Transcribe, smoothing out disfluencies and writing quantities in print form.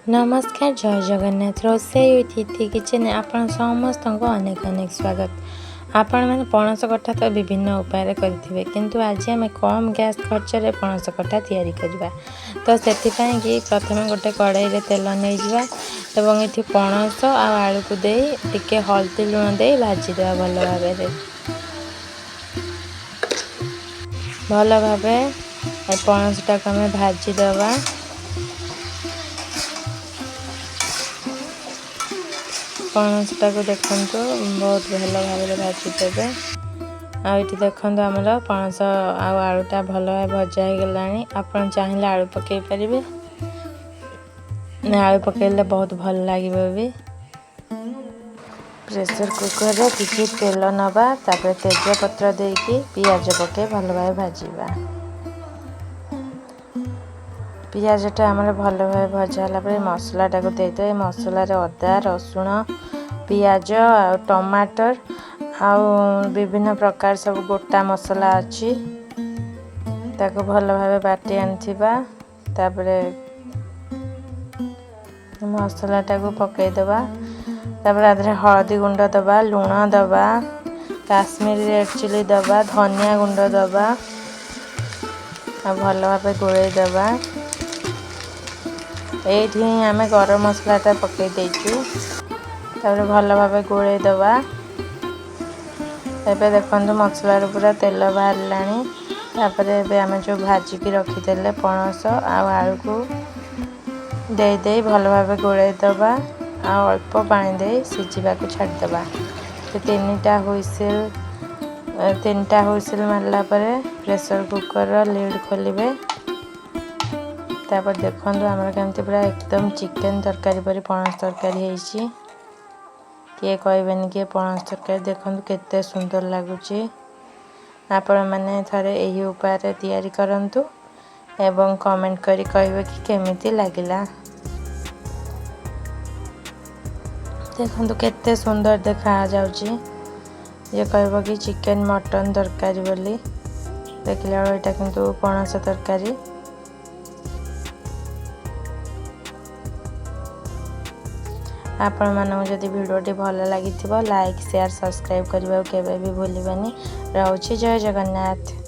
नमस्कार जय जगन्नाथ रोसई तिथि किचन आपण समस्त अनेक अनेक स्वागत। आपण मैंने पणस कठा तो विभिन्न उपाय करेंगे किंतु आज आम कम गैस खर्च रे पणस कठा तैयारी करवा। तो से प्रथम गोटे कड़ाई रे तेल नहीं जावा एवं ये पणस आलू को दे टिके हल्दी लुण दे भाजीदेवा भल भाव पणसटा को आम भाजीदेवा। पणसटा को देखु बहुत भल भाव भाजीदेवे। आईटी देखु आमर पणस आलूटा भल भाव भजा हो गला। आपन चाहिए आलू पकई पारे, आलू पकईले बहुत भल लगे भी। प्रेसर कुकर रे किसी तेल नवा तापर तेजपत्र देकी पियाज पके भल भाव भाजीबा। पियाजटा आमर भल भाव भजा है मसलाटा को देदे। मसला अदा रसुण पियाज टमाटर आउ विभिन्न प्रकार सब गोटा मसला अच्छी ताको भल भाव बाटी आनिथिबा। तापरे मसलाटा को पकईदेवा। तापर आधे हळदी गुंड दबा, लुण दबा, काश्मीरी रेड चिली दबा, धनिया गुंड दबा आ भल भाव गोलई दबा। ये आम गरम मसलाटा पकई देचु। तापर भल भाव गोलई दबा। एबे देखंतु मसलार पूरा तेल बाहर लानी। तापर एबे आम जो भाजिकी रखीदेले पणस आलू को दे दे भल भाव गोलई दबा। आ अल्प पानी दे सिझा को छाड़देबा। तीनटा हुइसिल मारला परे प्रेसर कुकर लिड खोलिबे। तापर देखंतु आमर केमती पूरा एकदम चिकन तरकारी परी पणस तरकारी होइछि। किए कहबेनि कि पणस तरकारी देखंतु केते सुंदर लागुछि। आपण माने थरे एही उपाय रे तैयारी करंतु एवं कमेंट करी कहबे कि केमिति लागिला। देखंतु केते सुंदर देखा जाउछि। ये कहबो कि चिकन मटन तरकारी बोली देखला एटा किंतु पणस तरकारी। आपण मानक जदि वीडियोटी भल लगी लाइक शेयर सब्सक्राइब करबा केबे भी भूलिबानी। रहउछि जय जगन्नाथ।